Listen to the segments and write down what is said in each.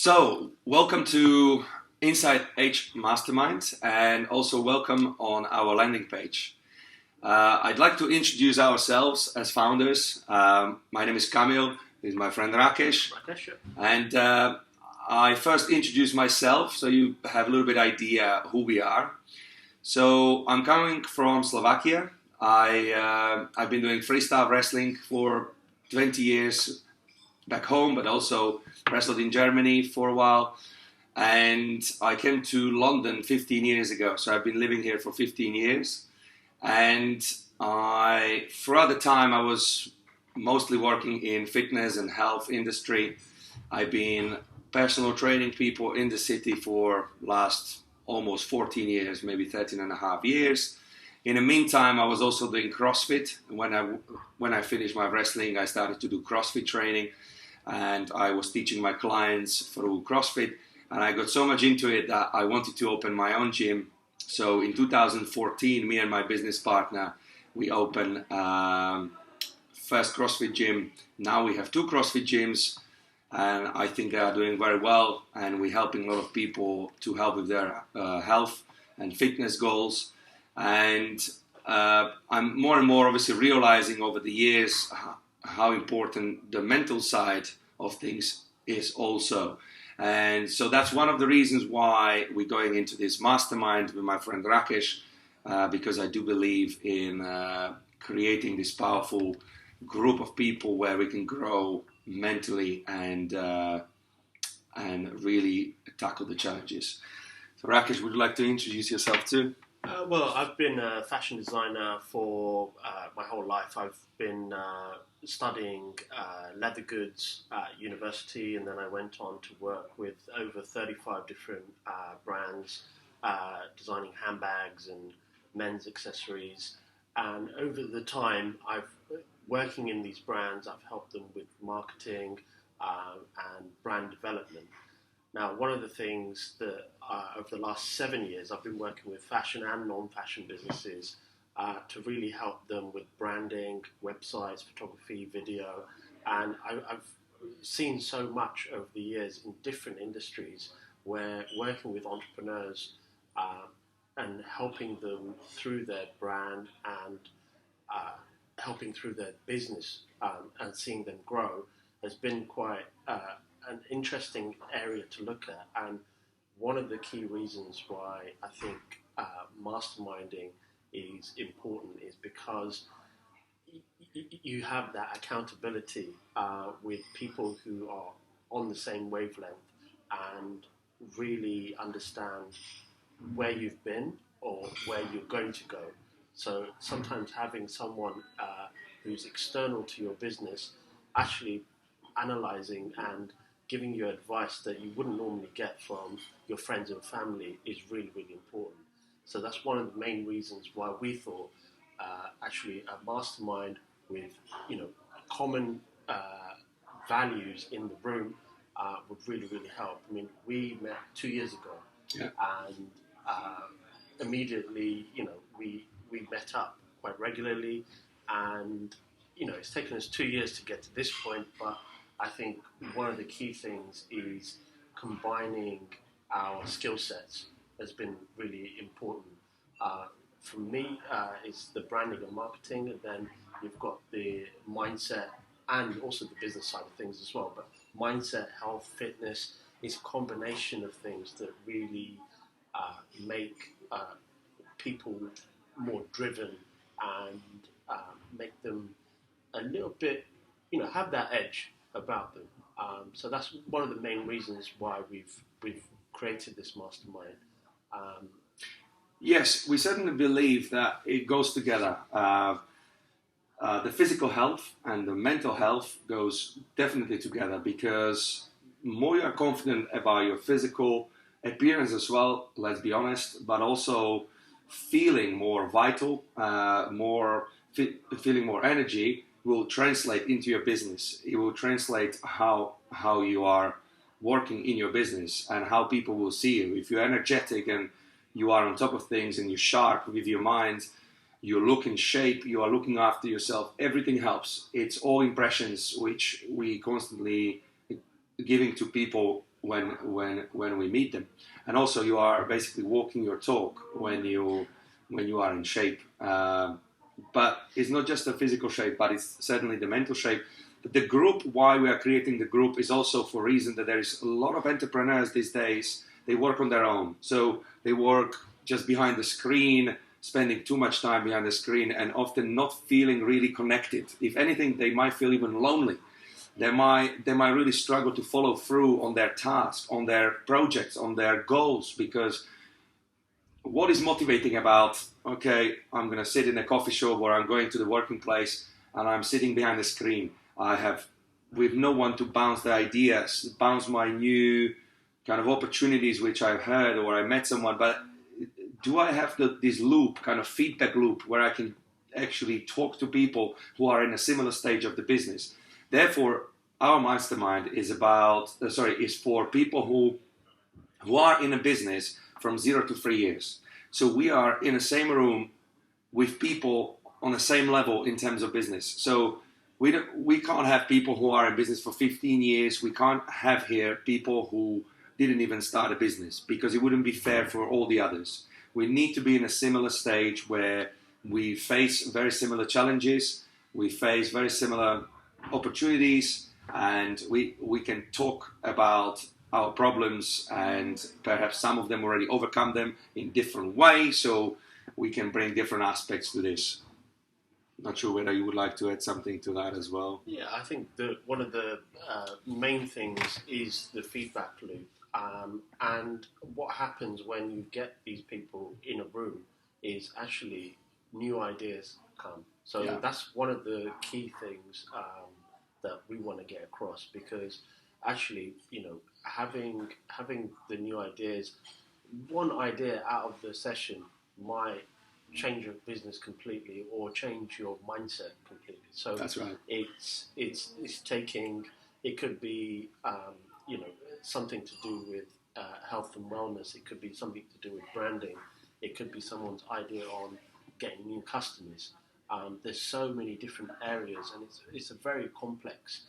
So, welcome to Inside Edge Mastermind and also welcome on our landing page. I'd like to introduce ourselves as founders. My name is Kamil, this is my friend Rakesh. And I first introduce myself so you have a little bit idea who we are. So, I'm coming from Slovakia. I've been doing freestyle wrestling for 20 years back home, but also wrestled in Germany for a while. And I came to London 15 years ago. So I've been living here for 15 years. And throughout the time, I was mostly working in fitness and health industry. I've been personal training people in the city for last almost 14 years, maybe 13 and a half years. In the meantime, I was also doing CrossFit. When I finished my wrestling, I started to do CrossFit training. And I was teaching my clients through CrossFit, and I got so much into it that I wanted to open my own gym. So in 2014, me and my business partner, we opened first CrossFit gym. Now we have two CrossFit gyms, and I think they are doing very well, and we're helping a lot of people to help with their health and fitness goals. And I'm more and more obviously realizing over the years how important the mental side of things is also. And so that's one of the reasons why we're going into this mastermind with my friend Rakesh, because I do believe in creating this powerful group of people where we can grow mentally and really tackle the challenges. So Rakesh, would you like to introduce yourself too? Well, I've been a fashion designer for my whole life. I've been studying leather goods at university, and then I went on to work with over 35 different brands, designing handbags and men's accessories. And over the time, working in these brands, I've helped them with marketing and brand development. Now, one of the things that over the last 7 years, I've been working with fashion and non-fashion businesses to really help them with branding, websites, photography, video. And I've seen so much over the years in different industries where working with entrepreneurs and helping them through their brand and helping through their business and seeing them grow has been quite an interesting area to look at. And one of the key reasons why I think masterminding is important is because you have that accountability with people who are on the same wavelength and really understand where you've been or where you're going to go. So sometimes having someone who's external to your business actually analyzing and giving you advice that you wouldn't normally get from your friends and family is really, really important. So that's one of the main reasons why we thought actually a mastermind with common values in the room would really, really help. I mean, we met 2 years ago, and immediately, we met up quite regularly, and it's taken us 2 years to get to this point, but I think one of the key things is combining our skill sets has been really important. For me, it's the branding and marketing, and then you've got the mindset and also the business side of things as well. But mindset, health, fitness is a combination of things that really make people more driven and make them a little bit, have that edge about them. So that's one of the main reasons why we've created this mastermind. Yes, we certainly believe that it goes together. The physical health and the mental health goes definitely together, because more you are confident about your physical appearance as well, let's be honest, but also feeling more vital, feeling more energy will translate into your business. It will translate how you are working in your business and how people will see you. If you're energetic and you are on top of things and you're sharp with your mind, you look in shape, you are looking after yourself, everything helps. It's all impressions which we constantly giving to people when we meet them. And also, you are basically walking your talk when you are in shape. But it's not just the physical shape, but it's certainly the mental shape. But the group, why we are creating the group, is also for a reason that there is a lot of entrepreneurs these days. They work on their own, so they work just behind the screen, spending too much time behind the screen, and often not feeling really connected. If anything, they might feel even lonely. They might really struggle to follow through on their tasks, on their projects, on their goals, because what is motivating about, okay, I'm going to sit in a coffee shop or I'm going to the working place and I'm sitting behind the screen. With no one to bounce the ideas, bounce my new kind of opportunities which I've heard or I met someone, but do I have this loop, kind of feedback loop, where I can actually talk to people who are in a similar stage of the business? Therefore, our mastermind is for people who are in a business from 0 to 3 years. So we are in the same room with people on the same level in terms of business. So we can't have people who are in business for 15 years. We can't have here people who didn't even start a business, because it wouldn't be fair for all the others. We need to be in a similar stage where we face very similar challenges, we face very similar opportunities, and we can talk about our problems, and perhaps some of them already overcome them in different ways, so we can bring different aspects to this. Not sure whether you would like to add something to that as well. Yeah, I think one of the main things is the feedback loop. And what happens when you get these people in a room is actually new ideas come. So that's one of the key things that we want to get across, because actually, having the new ideas, one idea out of the session might change your business completely or change your mindset completely. So that's right. It's taking, it could be something to do with health and wellness. It could be something to do with branding. It could be someone's idea on getting new customers. There's so many different areas, and it's a very complex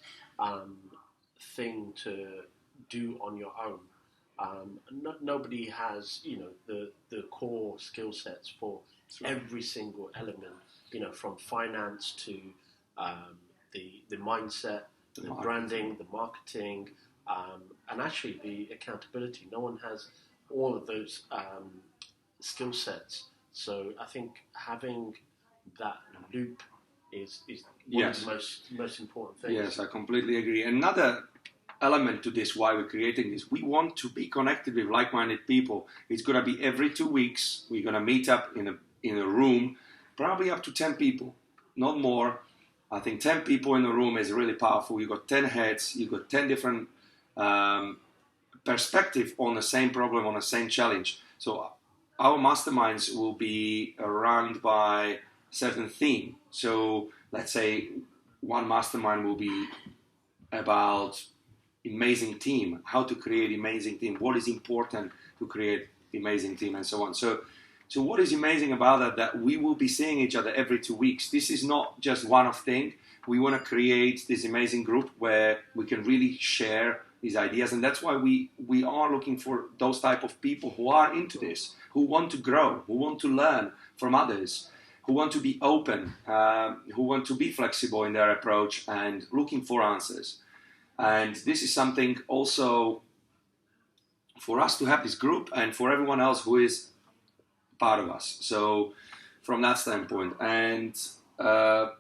thing to do on your own. Nobody has the core skill sets for every single element. From finance to the mindset, the branding, the marketing, and actually the accountability. No one has all of those skill sets. So I think having that loop is one of the most important things. Yes, I completely agree. Another element to this, why we're creating this, we want to be connected with like-minded people. It's going to be every 2 weeks. We're going to meet up in a room, probably up to 10 people, not more. I think 10 people in the room is really powerful. You've got 10 heads, you've got 10 different perspectives on the same problem, on the same challenge. So our masterminds will be run by certain theme. So let's say one mastermind will be about amazing team, how to create amazing team, what is important to create amazing team, and so on. So what is amazing about that we will be seeing each other every 2 weeks. This is not just one-off thing. We want to create this amazing group where we can really share these ideas, and that's why we are looking for those type of people who are into this, who want to grow, who want to learn from others, who want to be open, who want to be flexible in their approach and looking for answers. And this is something also for us to have this group and for everyone else who is part of us. So from that standpoint. And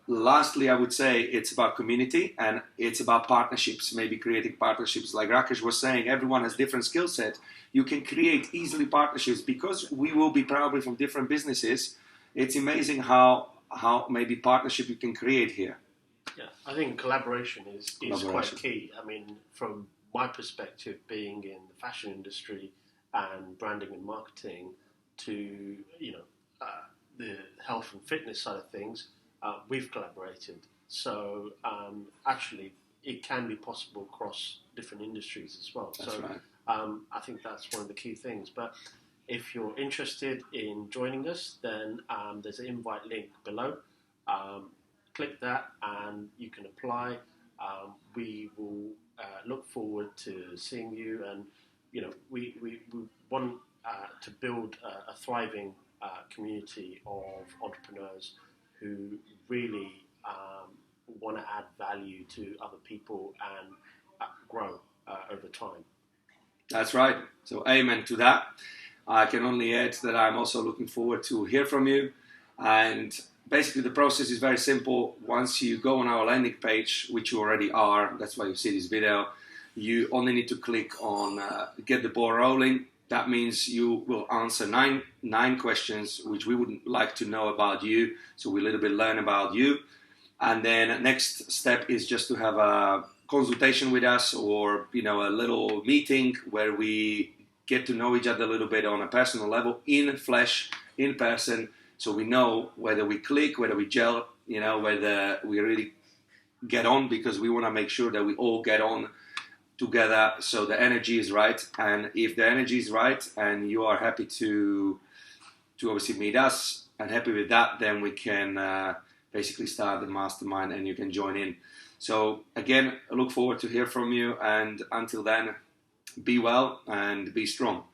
lastly, I would say it's about community and it's about partnerships, maybe creating partnerships. Like Rakesh was saying, everyone has different skill set. You can create easily partnerships because we will be probably from different businesses. It's amazing how maybe partnership you can create here. Yeah, I think collaboration is quite key. I mean, from my perspective, being in the fashion industry and branding and marketing to, the health and fitness side of things, we've collaborated. So actually, it can be possible across different industries as well. That's right. I think that's one of the key things. But if you're interested in joining us, then there's an invite link below. Click that and you can apply. We will look forward to seeing you. And we want to build a thriving community of entrepreneurs who really want to add value to other people and grow over time. That's right. So amen to that. I can only add that I'm also looking forward to hear from you. And basically the process is very simple. Once you go on our landing page, which you already are, that's why you see this video, you only need to click on get the ball rolling. That means you will answer nine questions which we would like to know about you, so we a little bit learn about you. And then next step is just to have a consultation with us, or a little meeting where we get to know each other a little bit on a personal level, in flesh, in person, so we know whether we click, whether we gel, whether we really get on, because we want to make sure that we all get on together, so the energy is right. And if the energy is right and you are happy to obviously meet us and happy with that, then we can basically start the mastermind and you can join in. So again, I look forward to hear from you, and until then, be well and be strong.